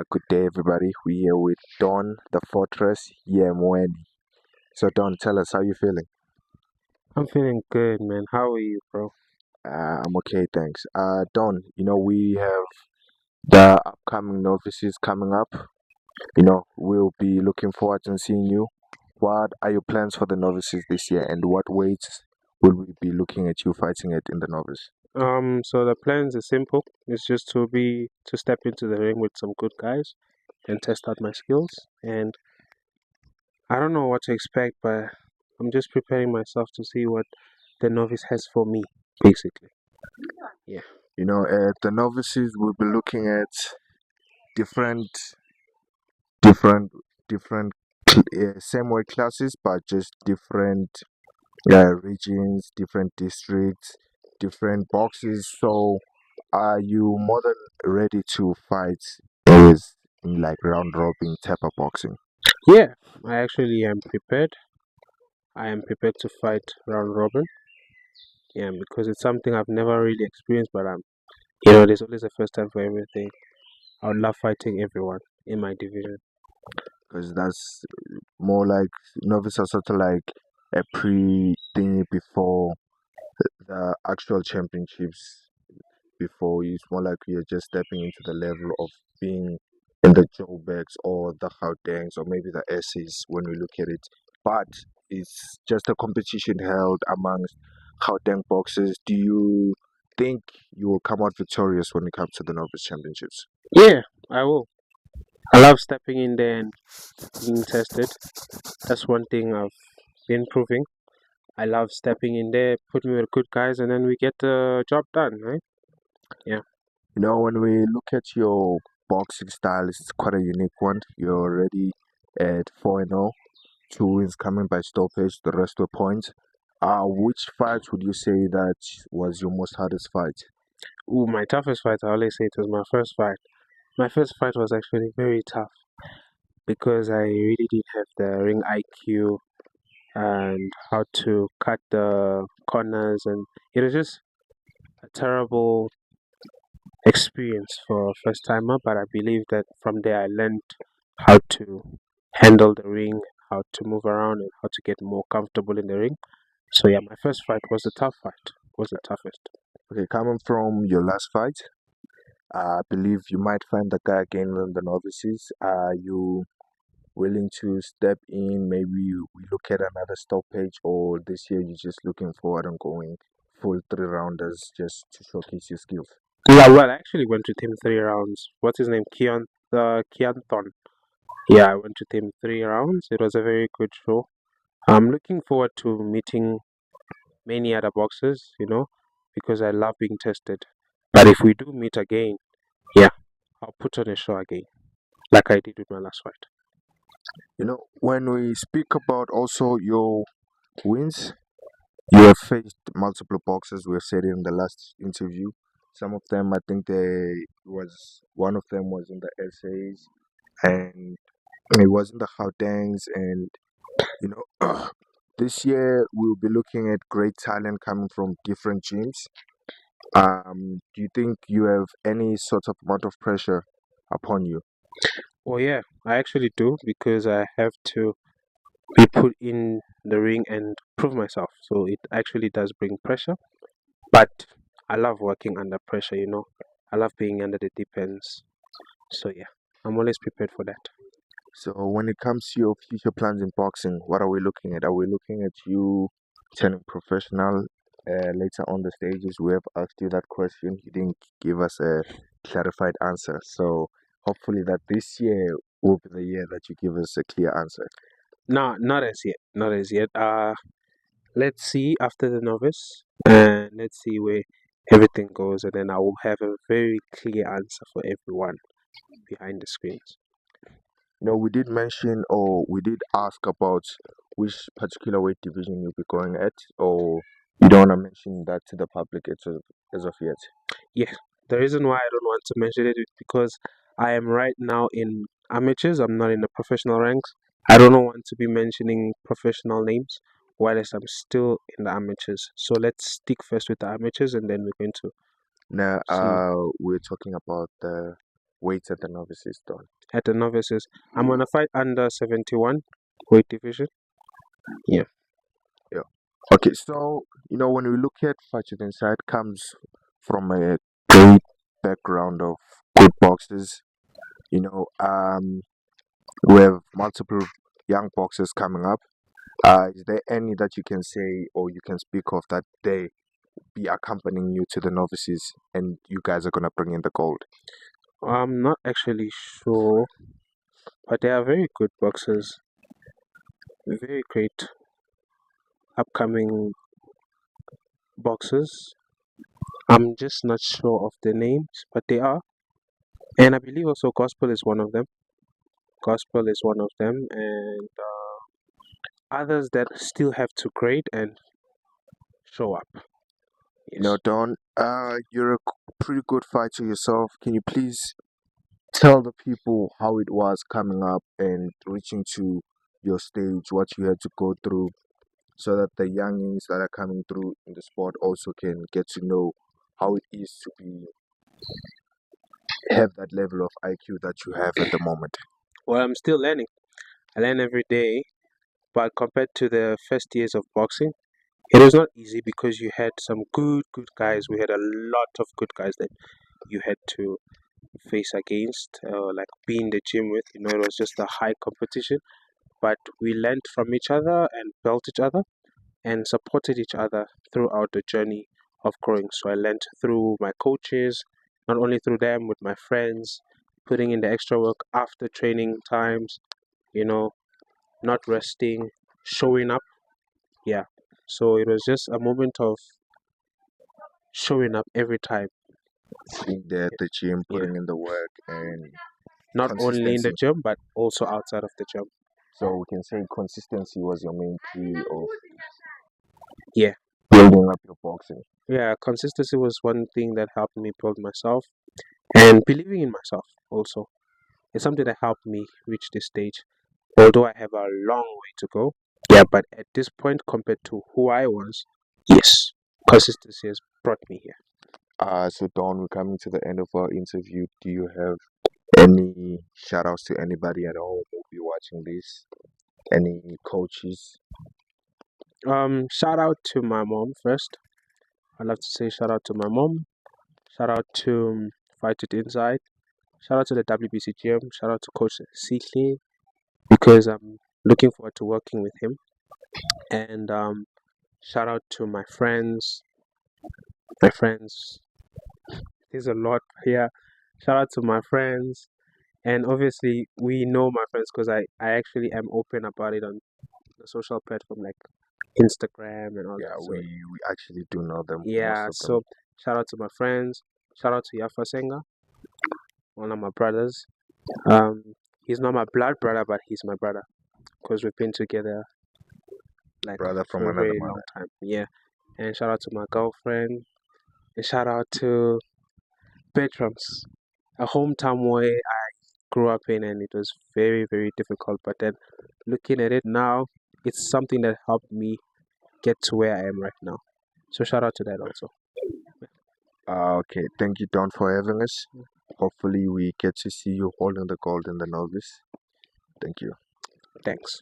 Good day, everybody. We're here with Don, the Fortress Yemweni. So, Don, tell us how you feeling. I'm feeling good, man. How are you, bro? I'm okay, thanks. Don, we have the upcoming novices coming up. We'll be looking forward to seeing you. What are your plans for the novices this year, and what weights will we be looking at you fighting at in the novice? So the plans are simple. It's just to step into the ring with some good guys and test out my skills. And I don't know what to expect, but I'm just preparing myself to see what the novice has for me, basically. Yeah. At the novices, we'll be looking at different different different same weight classes but just different regions, different districts, different boxes. So are you more than ready to fight as in like round robin type of boxing? Yeah, I actually am prepared. I am prepared to fight round robin. Yeah, because it's something I've never really experienced, but there's always a first time for everything. I would love fighting everyone in my division. Because that's more like novice are sort of like a pre thingy before the actual championships. Before it's more like you're just stepping into the level of being in the Joburgs or the Gautengs or maybe the S's when we look at it. But it's just a competition held amongst Gauteng boxers. Do you think you will come out victorious when it comes to the novice championships? Yeah, I will. I love stepping in there and being tested. That's one thing I've been proving. I love stepping in there, putting with good guys, and then we get the job done, right? Yeah. When we look at your boxing style, it's quite a unique one. You're already at 4-0, two wins coming by stoppage, the rest were points. Which fight would you say that was your most hardest fight? Ooh, my toughest fight, I always say it was my first fight. My first fight was actually very tough because I really didn't have the ring IQ and how to cut the corners, and it was just a terrible experience for a first timer. But I believe that from there I learned how to handle the ring, how to move around, and how to get more comfortable in the ring. So yeah, my first fight was a tough fight. Was the toughest. Okay, coming from your last fight, I believe you might find the guy again in the novices. Are you willing to step in? Maybe we look at another stoppage, or this year you're just looking forward and going full three rounders just to showcase your skills? Yeah, well, I actually went with him 3 rounds. What's his name? Keanthon. Yeah, I went with him 3 rounds. It was a very good show. I'm looking forward to meeting many other boxers, because I love being tested. But if we do meet again, yeah, I'll put on a show again, like I did with my last fight. When we speak about also your wins, you have faced multiple boxers. We have said it in the last interview. Some of them, I think one of them was in the essays, and it was in the Gautengs, and you know, this year we'll be looking at great talent coming from different gyms. Do you think you have any sort of amount of pressure upon you? Oh yeah, I actually do because I have to be put in the ring and prove myself. So it actually does bring pressure, but I love working under pressure. I love being under the deep ends. So yeah, I'm always prepared for that. So when it comes to your future plans in boxing, what are we looking at? Are we looking at you turning professional later on the stages? We have asked you that question. You didn't give us a clarified answer. So hopefully that this year will be the year that you give us a clear answer. No, not as yet. Not as yet. Let's see after the novice, and let's see where everything goes, and then I will have a very clear answer for everyone behind the screens. We did mention or we did ask about which particular weight division you'll be going at, or you don't want to mention that to the public as of yet. Yeah, the reason why I don't want to mention it is because I am right now in amateurs. I'm not in the professional ranks. I don't want to be mentioning professional names whilst I'm still in the amateurs. So let's stick first with the amateurs, and then we're going to Now, see. we're talking about the weights at the novices, Don? At the novices, I'm gonna fight under 71 weight division. Yeah. Yeah. Okay, so when we look at Fajit Inside comes from a great background of good boxers. You know, we have multiple young boxers coming up. Is there any that you can say or you can speak of that they be accompanying you to the novices and you guys are gonna bring in the gold? I'm not actually sure, but they are very good boxers, very great upcoming boxers. I'm just not sure of the names, but they are. And I believe also Gospel is one of them. Gospel is one of them, and others that still have to grade and show up. Yes. Don, you're a pretty good fighter yourself. Can you please tell the people how it was coming up and reaching to your stage, what you had to go through, so that the youngins that are coming through in the sport also can get to know how it is to be have that level of IQ that you have at the moment. Well, I'm still learning. I learn every day, but compared to the first years of boxing, it was not easy because you had some good guys. We had a lot of good guys that you had to face against, like be in the gym with. It was just a high competition, but we learned from each other and built each other and supported each other throughout the journey of growing. So I learned through my coaches, not only through them, with my friends, putting in the extra work after training times, you know, not resting, showing up. Yeah. So it was just a moment of showing up every time. Being there at the gym, Yeah. putting in the work and Not only in the consistency. gym, but also outside of the gym. So we can say consistency was your main key of Yeah. building up your boxing. Yeah. Consistency was one thing that helped me build myself and believing in myself also. It's something that helped me reach this stage. Although I have a long way to go. Yeah, but at this point, compared to who I was, yes, consistency has brought me here. So Don, we're coming to the end of our interview. Do you have any shout outs to anybody at home who will be watching this? Any coaches? Shout out to my mom first. I'd love to say shout out to my mom. Shout out to Fight It Inside. Shout out to the WBC gym. Shout out to Coach CK because I'm looking forward to working with him. And shout out to my friends. My friends, there's a lot here. Shout out to my friends. And obviously, we know my friends because I actually am open about it on the social platform like Instagram and all Yeah, that. So, we actually do know them, most yeah, of them. so shout out to my friends. Shout out to Yafa Senga, one of my brothers. Um, he's not my blood brother, but he's my brother because we've been together like Brother from for a another very mother. long time. Yeah, and shout out to my girlfriend, and shout out to Bertram's, a hometown where I grew up in, and it was very difficult. But then looking at it now, it's something that helped me get to where I am right now. So shout out to that also. Okay, thank you, Don, for having us. Hopefully, we get to see you holding the gold in the novice. Thank you. Thanks.